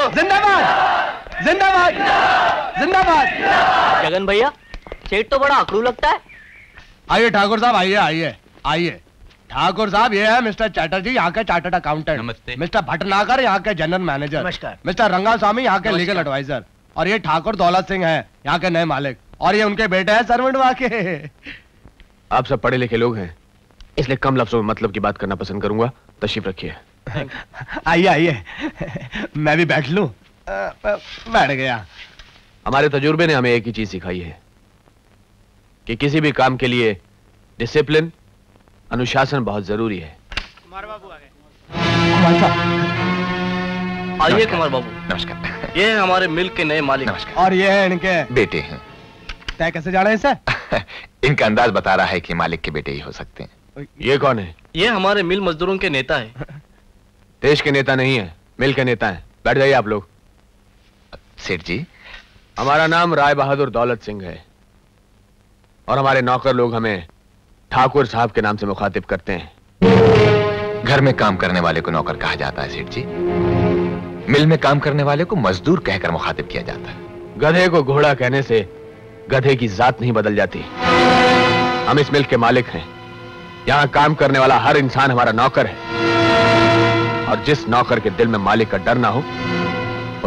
जिंदाबाद जिंदाबाद जिंदाबाद। जगन भैया, सेठ तो बड़ा अकड़ू लगता है। आइए ठाकुर साहब, आइए आइए आइए। ठाकुर साहब, ये है मिस्टर चैटर्जी, यहाँ के चार्टर्ड अकाउंटेंट। नमस्ते। मिस्टर भटनागर, यहाँ के जनरल मैनेजर। नमस्कार। मिस्टर रंगास्वामी, यहाँ के लीगल एडवाइजर। और ये ठाकुर दौलत सिंह है, यहाँ के नए मालिक। और ये उनके बेटे हैं सरवंडवा के। आप सब पढ़े लिखे लोग हैं, इसलिए कम लफ्जों में मतलब की बात करना पसंद करूंगा। तशरीफ रखिए। आइए आइए, मैं भी बैठ लूं। बैठ गया। हमारे तजुर्बे ने हमें एक ही चीज सिखाई है कि किसी भी काम के लिए डिसिप्लिन, अनुशासन बहुत जरूरी है। कुमार बाबू आ गए। आइए कुमार बाबू। नमस्कार। ये है हमारे मिल के नए मालिक। नमस्कार। और ये है इनके बेटे हैं। तय कैसे जाने इसे? इनका अंदाज बता रहा है कि मालिक के बेटे ही हो सकते हैं। ये कौन है? ये हमारे मिल मजदूरों के नेता है। देश के नेता नहीं है, मिल के नेता है। बैठ जाइए आप लोग। सेठ जी, हमारा नाम राय बहादुर दौलत सिंह है और हमारे नौकर लोग हमें ठाकुर साहब के नाम से मुखातिब करते हैं। घर में काम करने वाले को नौकर कहा जाता है सेठ जी। मिल में काम करने वाले को मजदूर कहकर मुखातिब किया जाता है। गधे को घोड़ा कहने से गधे की जात नहीं बदल जाती। हम इस मिल के मालिक हैं। यहाँ काम करने वाला हर इंसान हमारा नौकर है और जिस नौकर के दिल में मालिक का डर ना हो,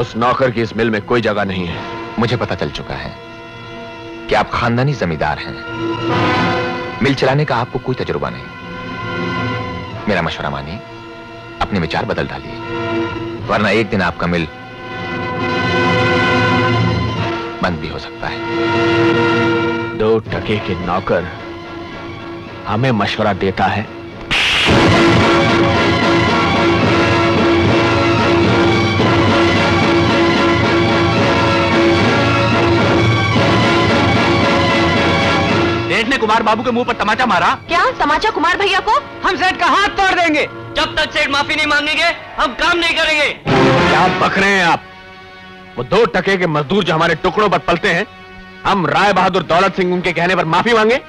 उस नौकर की इस मिल में कोई जगह नहीं है। मुझे पता चल चुका है कि आप खानदानी जमींदार हैं। मिल चलाने का आपको कोई तजुर्बा नहीं। मेरा मशवरा मानिए, अपने विचार बदल डालिए, वरना एक दिन आपका मिल बंद भी हो सकता है। 2 टके के नौकर हमें मशवरा देता है। सेठ ने कुमार बाबू के मुंह पर तमाचा मारा। क्या तमाचा कुमार भैया को? हम सेठ का हाथ तोड़ देंगे। जब तक सेठ माफी नहीं मांगेंगे हम काम नहीं करेंगे। क्या बक रहे हैं आप? वो 2 टके के मजदूर जो हमारे टुकड़ों पर पलते हैं, हम राय बहादुर दौलत सिंह उनके कहने पर माफी मांगे?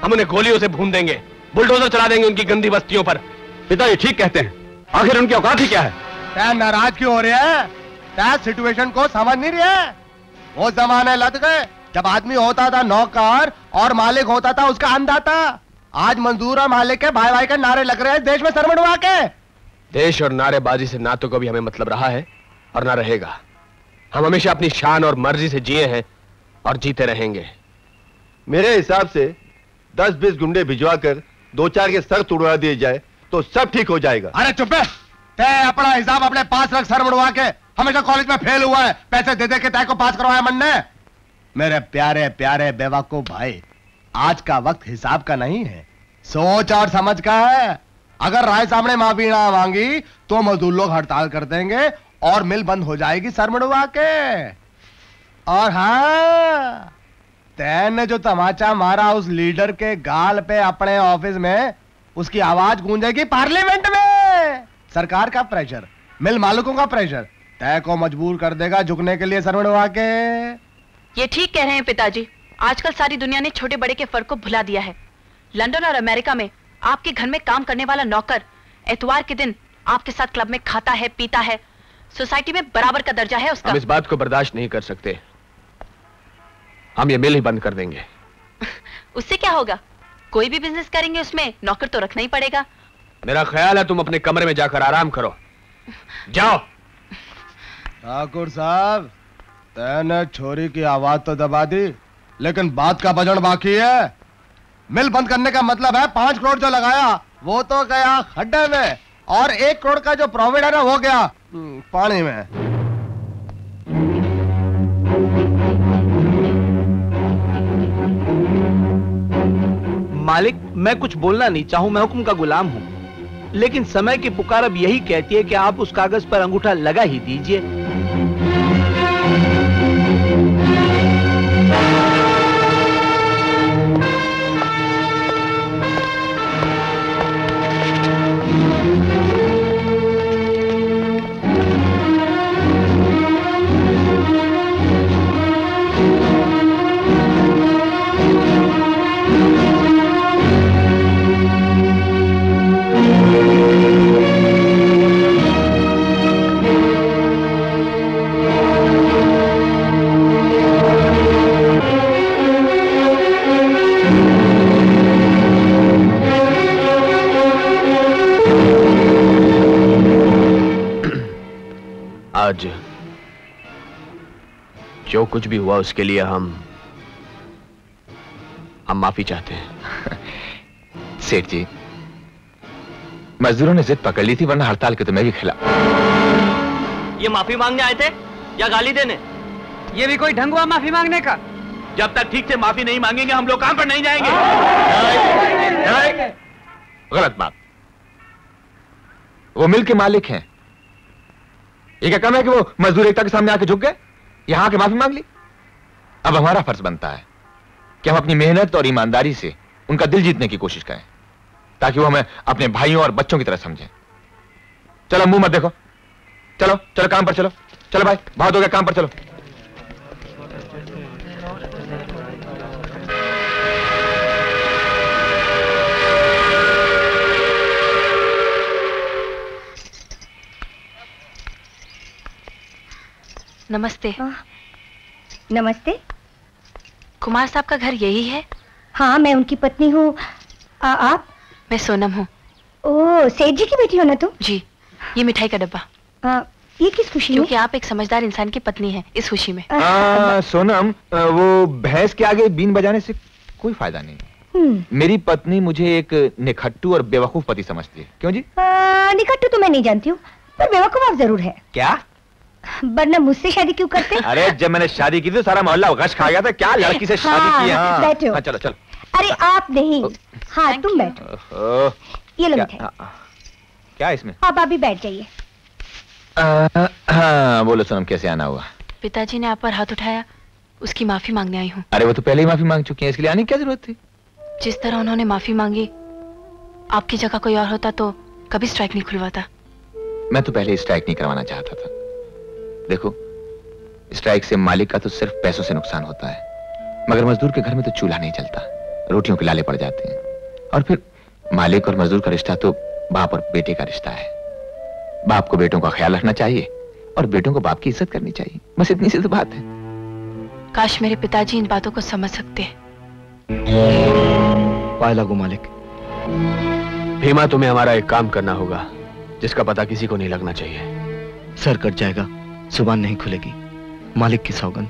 हम उन्हें गोलियों से भून देंगे, बुलडोजर चला देंगे उनकी गंदी बस्तियों पर। पिताजी ठीक कहते हैं। आखिर उनकी औकात ही क्या है? क्या नाराज क्यों हो रहे हैं? क्या सिचुएशन को समझ नहीं रहे? वो जमाने लग गए जब आदमी होता था नौकर और मालिक होता था उसका अंधाता। आज मजदूर और मालिक के भाई भाई के नारे लग रहे हैं देश में सरमणवा के। देश और नारेबाजी से ना तो कभी हमें मतलब रहा है और ना रहेगा। हम हमेशा अपनी शान और मर्जी से जिए हैं और जीते रहेंगे। मेरे हिसाब से 10-20 गुंडे भिजवा कर 2-4 के सर तोड़वा दिए जाए तो सब ठीक हो जाएगा। अरे चुप है। तय अपना हिसाब अपने पास रख सरमणवा के। हमेशा कॉलेज में फेल हुआ है, पैसे दे दे के तय को पास करवाया मन ने। मेरे प्यारे प्यारे बेवकूफ भाई, आज का वक्त हिसाब का नहीं है, सोच और समझ का है। अगर राय सामने माफी ना मांगी तो मजदूर लोग हड़ताल कर देंगे और मिल बंद हो जाएगी सरमणवा के। और हाँ, तैन ने जो तमाचा मारा उस लीडर के गाल पे अपने ऑफिस में, उसकी आवाज गूंजेगी पार्लियामेंट में। सरकार का प्रेशर, मिल मालिकों का प्रेशर तय को मजबूर कर देगा झुकने के लिए सरमणवा के। ये ठीक कह रहे हैं पिताजी। आजकल सारी दुनिया ने छोटे बड़े के फर्क को भुला दिया है। लंदन और अमेरिका में आपके घर में काम करने वाला नौकर एतवार के दिन आपके साथ क्लब में खाता है, पीता है। सोसाइटी में बराबर का दर्जा है उसका। हम इस बात को बर्दाश्त नहीं कर सकते। हम ये मिल ही बंद कर देंगे। उससे क्या होगा? कोई भी बिजनेस करेंगे उसमें नौकर तो रखना ही पड़ेगा। मेरा ख्याल है तुम अपने कमरे में जाकर आराम करो। जाओ। ठाकुर साहब, तैने छोरी की आवाज तो दबा दी, लेकिन बात का वजन बाकी है। मिल बंद करने का मतलब है 5 करोड़ जो लगाया वो तो गया खड्डे में, और 1 करोड़ का जो प्रॉफिट है ना वो गया पानी में। मालिक, मैं कुछ बोलना नहीं चाहूं, मैं हुक्म का गुलाम हूं, लेकिन समय की पुकार अब यही कहती है कि आप उस कागज पर अंगूठा लगा ही दीजिए। आज जो कुछ भी हुआ उसके लिए हम माफी चाहते हैं। सेठ जी, मजदूरों ने जिद पकड़ ली थी, वरना हड़ताल के तो मैं भी खिलाफ। ये माफी मांगने आए थे या गाली देने? ये भी कोई ढंग हुआ माफी मांगने का? जब तक ठीक से माफी नहीं मांगेंगे हम लोग काम पर नहीं जाएंगे। गलत बात। वो मिल के मालिक हैं। ये क्या कम है कि वो मजदूर एकता के सामने आके झुक गए, यहां आके माफी मांग ली? अब हमारा फर्ज बनता है कि हम अपनी मेहनत और ईमानदारी से उनका दिल जीतने की कोशिश करें, ताकि वो हमें अपने भाइयों और बच्चों की तरह समझें। चलो मुंह मत देखो, चलो चलो काम पर चलो। चलो भाई, बहुत हो गया, काम पर चलो। नमस्ते। नमस्ते। कुमार साहब का घर यही है? हाँ, मैं उनकी पत्नी हूँ। आप? मैं सोनम हूँ। ओह, सेठ जी की बेटी हो ना तुम? जी। ये मिठाई का डब्बा। ये किस खुशी में? क्योंकि आप एक समझदार इंसान की पत्नी हैं, इस खुशी में। सोनम, वो भैंस के आगे बीन बजाने से कोई फायदा नहीं। मेरी पत्नी मुझे एक निखट्टू और बेवकूफ पति समझती है। क्यों जी? निखट्टू तो मैं नहीं जानती हूँ, पर बेवकूफ आप जरूर है। क्या? वरना मुझसे शादी क्यों करते? अरे जब मैंने शादी की थी सारा मोहल्ला गश खा गया था। क्या लड़की से शादी की है? बैठो। हाँ, चलो चलो। अरे आप नहीं। हाँ, तुम बैठो। ये लो मिठाई। क्या इसमें? आप अभी बैठ जाइए। हाँ, बोलो सोनम, कैसे आना हुआ? पिताजी ने आप पर हाथ उठाया, उसकी माफी मांगने आई हूँ। अरे वो तो पहले ही माफी मांग चुकी हैं, इसके लिए आने की क्या जरूरत थी? जिस तरह उन्होंने माफी मांगी, आपकी जगह कोई और होता तो कभी स्ट्राइक नहीं खुलवाता। मैं तो पहले स्ट्राइक नहीं करवाना चाहता था। देखो, स्ट्राइक से मालिक का तो सिर्फ पैसों से नुकसान होता है, मगर मजदूर के घर में तो चूल्हा नहीं जलता, रोटियों के लाले पड़ जाते हैं। और फिर मालिक और मजदूर का रिश्ता तो बाप और बेटे का रिश्ता है। बाप को बेटों का ख्याल रखना चाहिए और बेटों को बाप की इज्जत करनी चाहिए। बस इतनी सी तो बात है। काश मेरे पिताजी इन बातों को समझ सकते। पाए लागू मालिक। भीमा, तुम्हें हमारा एक काम करना होगा जिसका पता किसी को नहीं लगना चाहिए। सर कट जाएगा, जुबान नहीं खुलेगी, मालिक की सौगंध।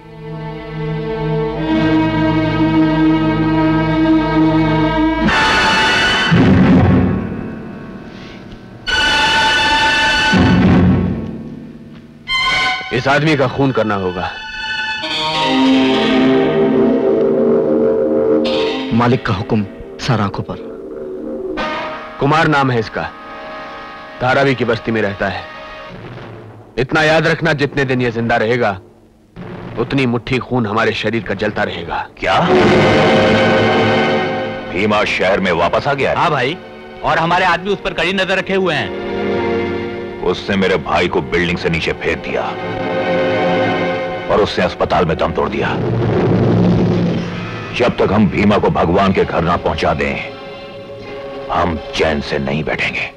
इस आदमी का खून करना होगा। मालिक का हुक्म सर आंखों पर। कुमार नाम है इसका, धारावी की बस्ती में रहता है। इतना याद रखना, जितने दिन ये जिंदा रहेगा उतनी मुट्ठी खून हमारे शरीर का जलता रहेगा। क्या भीमा शहर में वापस आ गया? हाँ भाई, और हमारे आदमी उस पर कड़ी नजर रखे हुए हैं। उसने मेरे भाई को बिल्डिंग से नीचे फेंक दिया और उससे अस्पताल में दम तोड़ दिया। जब तक हम भीमा को भगवान के घर ना पहुंचा दें, हम चैन से नहीं बैठेंगे।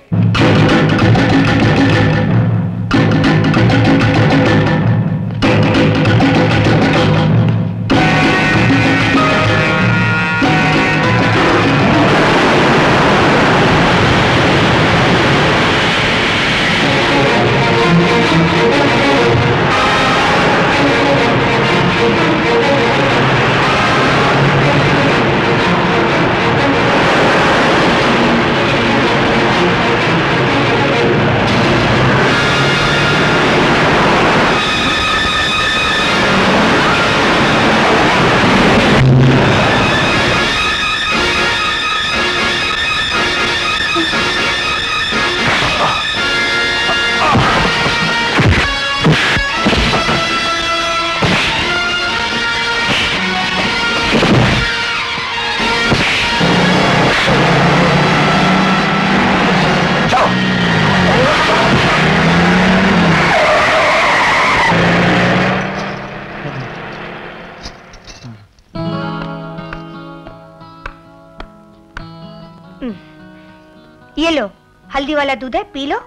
ये लो, हल्दी वाला दूध है, पी लो,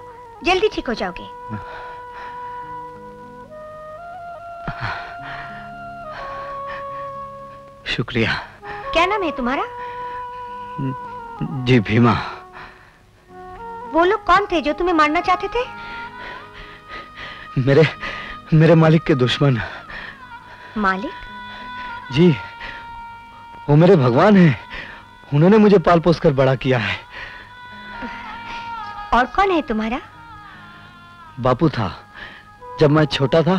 जल्दी ठीक हो जाओगे। शुक्रिया। क्या नाम है तुम्हारा? जी भीमा। वो लोग कौन थे जो तुम्हें मारना चाहते थे? मेरे मालिक के दुश्मन। मालिक? जी, वो मेरे भगवान हैं। उन्होंने मुझे पाल पोस कर बड़ा किया है। और कौन है तुम्हारा? बापू था। जब मैं छोटा था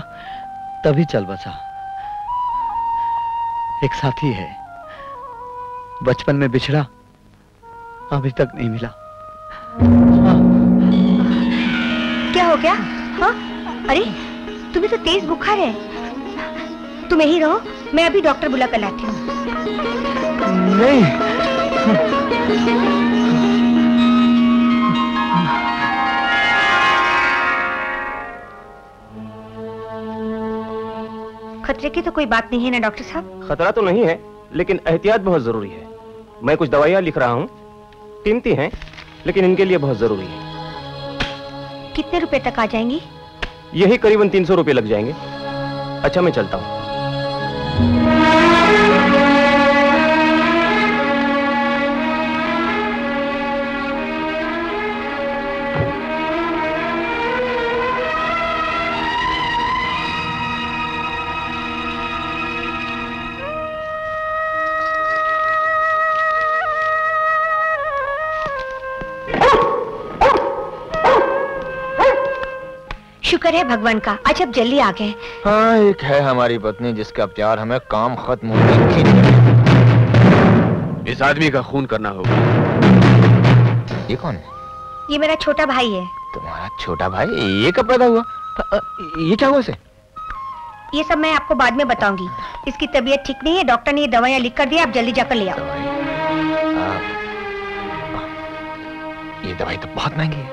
तभी चल बसा। एक साथी है, बचपन में बिछड़ा, अभी तक नहीं मिला। क्या हो गया? हाँ? अरे तुम्हें तो तेज बुखार है। तुम यहीं रहो, मैं अभी डॉक्टर बुला कर लाती हूँ। नहीं। खतरे की तो कोई बात नहीं है ना डॉक्टर साहब? खतरा तो नहीं है, लेकिन एहतियात बहुत जरूरी है। मैं कुछ दवाइयाँ लिख रहा हूँ, कीमती हैं, लेकिन इनके लिए बहुत जरूरी है। कितने रुपए तक आ जाएंगी? यही करीबन 300 रुपए लग जाएंगे। अच्छा, मैं चलता हूँ। शुक्र है भगवान का, आज अब जल्दी आ गए। हाँ, एक है हमारी पत्नी जिसका प्यार हमें काम खत्म होने की। इस आदमी का खून करना होगा। ये कौन है? ये मेरा छोटा भाई है। तुम्हारा छोटा भाई? ये कब पैदा हुआ? ये क्या हुआ इसे? ये सब मैं आपको बाद में बताऊंगी। इसकी तबीयत ठीक नहीं है, डॉक्टर ने ये दवाइयाँ लिख कर दी, आप जल्दी जाकर ले आओ। ये दवाई तो बहुत महंगी है।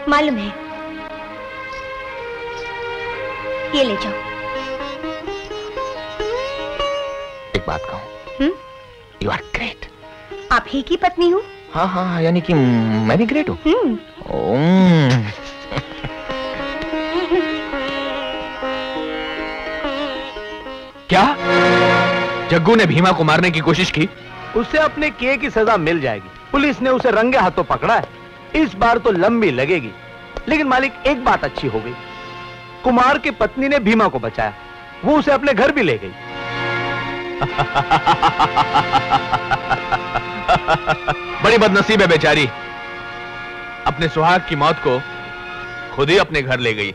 मालूम है, ये ले जाओ। एक बात कहूं? You are great. आप ही की पत्नी हूँ। हाँ हाँ, यानी कि मैं भी ग्रेट हूँ। क्या जग्गू ने भीमा को मारने की कोशिश की? उसे अपने किए की सजा मिल जाएगी। पुलिस ने उसे रंगे हाथों पकड़ा है। इस बार तो लंबी लगेगी। लेकिन मालिक, एक बात अच्छी हो गई, कुमार की पत्नी ने भीमा को बचाया। वो उसे अपने घर भी ले गई। बड़ी बदनसीब है बेचारी, अपने सुहाग की मौत को खुद ही अपने घर ले गई।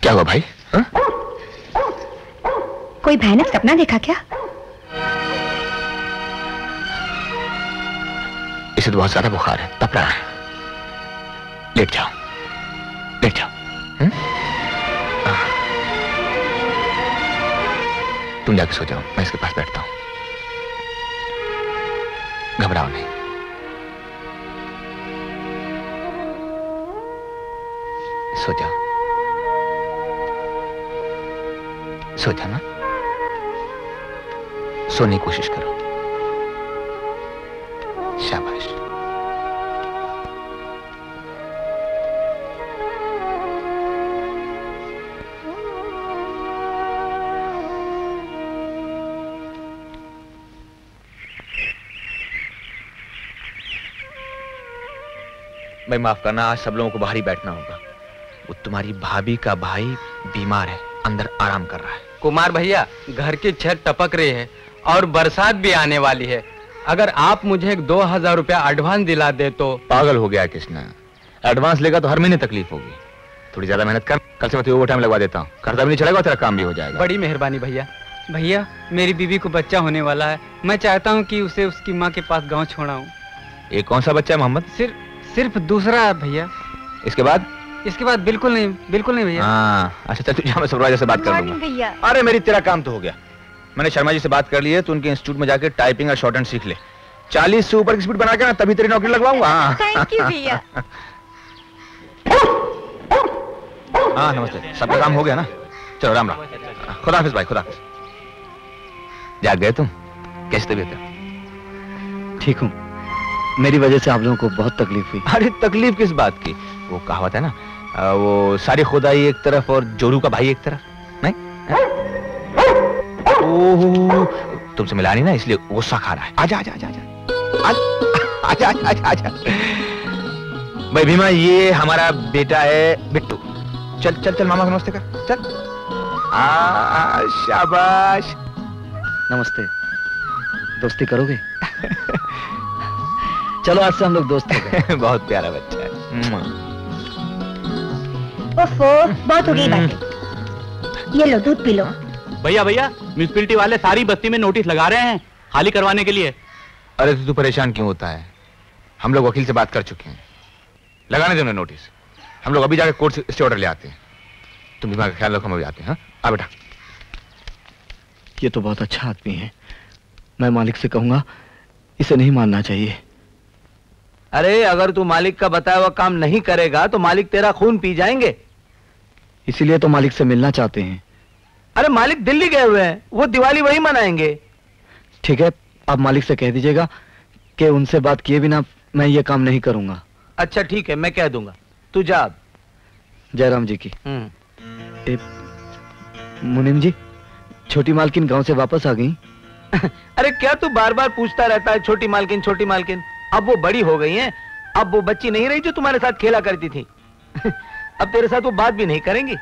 क्या हुआ भाई? हा? कोई भयानक सपना देखा क्या? इसे तो बहुत ज्यादा बुखार है, तप रहा है। लेट जाओ, लेट जाओ। तुम जाके सो जाओ, मैं इसके पास बैठता हूं। घबराओ नहीं। सो जाओ, सो जाना। सोने की कोशिश करो। शाबाश। भाई माफ करना, आज सब लोगों को बाहर ही बैठना होगा। वो तुम्हारी भाभी का भाई बीमार है, अंदर आराम कर रहा है। कुमार भैया, घर की छत टपक रही है और बरसात भी आने वाली है। अगर आप मुझे 2000 रुपया एडवांस दिला दे तो। पागल हो गया कृष्णा, एडवांस लेगा तो हर महीने तकलीफ होगी। थोड़ी ज्यादा मेहनत कर, कल से मैं तुझे ओवर टाइम लगवा देता हूँ। खर्चा भी नहीं चलेगा, तेरा काम भी हो जाएगा। बड़ी मेहरबानी भैया। भैया मेरी बीवी को बच्चा होने वाला है, मैं चाहता हूँ कि उसे उसकी माँ के पास गाँव छोड़ाऊँ। ये कौन सा बच्चा है मोहम्मद? सिर्फ दूसरा है भैया। इसके बाद? इसके बाद बिल्कुल नहीं भैया। हाँ अच्छा चल, तुझे मैं सुपरवाइजर से बात कर लूंगा। अरे मेरी तेरा काम तो हो गया, मैंने शर्मा जी से बात कर ली है, तो उनके इंस्टीट्यूट में जाके टाइपिंग और शॉर्ट हैंड सीख ले। 40 से ऊपर की स्पीड बना के ना, तभी तेरी नौकरी लगवाऊंगा। थैंक यू भैया। हाँ नमस्ते, सबका काम हो गया ना? चलो राम राम। खुदा हाफिज भाई, खुदा हाफिज। जाग गए तुम? कैसी तबीयत है? ठीक हूँ, मेरी वजह से आप लोगों को बहुत तकलीफ हुई। अरे तकलीफ किस बात की? वो कहावत है ना, वो सारी खुदाई एक तरफ और जोरू का भाई एक तरफ, नहीं? ओह तुमसे मिला नहीं ना, इसलिए गुस्सा खा रहा है। आजा आजा आजा आजा आजा आजा आजा। भाई भीमा, ये हमारा बेटा है बिट्टू। चल चल चल, मामा को नमस्ते कर, चल। शाबाश। नमस्ते। दोस्ती करोगे? चलो आज से हम लोग दोस्त हो गए। बहुत प्यारा बच्चा है। ओफो, बहुत हो गई बातें। ये लो दूध पी लो। भैया म्यूनिसिपैलिटी वाले सारी बस्ती में नोटिस लगा रहे हैं खाली करवाने के लिए। अरे तू परेशान क्यों होता है? हम लोग वकील से बात कर चुके हैं, लगाने दे उन्हें नोटिस। हम लोग अभी जाकर कोर्ट से स्टे ऑर्डर ले आते हैं। तुम बीमा का ख्याल रखो, हम अभी आते हैं। आ बेटा। ये तो बहुत अच्छा आदमी है, मैं मालिक से कहूंगा इसे नहीं मानना चाहिए। अरे अगर तू मालिक का बताया हुआ काम नहीं करेगा तो मालिक तेरा खून पी जाएंगे। इसीलिए तो मालिक से मिलना चाहते हैं। अरे मालिक दिल्ली गए हुए हैं, वो दिवाली वहीं मनाएंगे। ठीक है, आप मालिक से कह दीजिएगा कि उनसे बात किए बिना मैं ये काम नहीं करूंगा। अच्छा ठीक है, मैं कह दूंगा। तू जा। जयराम जी की। मुनीम जी, छोटी मालकिन गांव से वापस आ गई? अरे क्या तू बार बार पूछता रहता है छोटी मालकिन छोटी मालकिन? अब वो बड़ी हो गई हैं, अब वो बच्ची नहीं रही जो तुम्हारे साथ खेला करती थी। अब तेरे साथ वो बात भी नहीं करेंगी।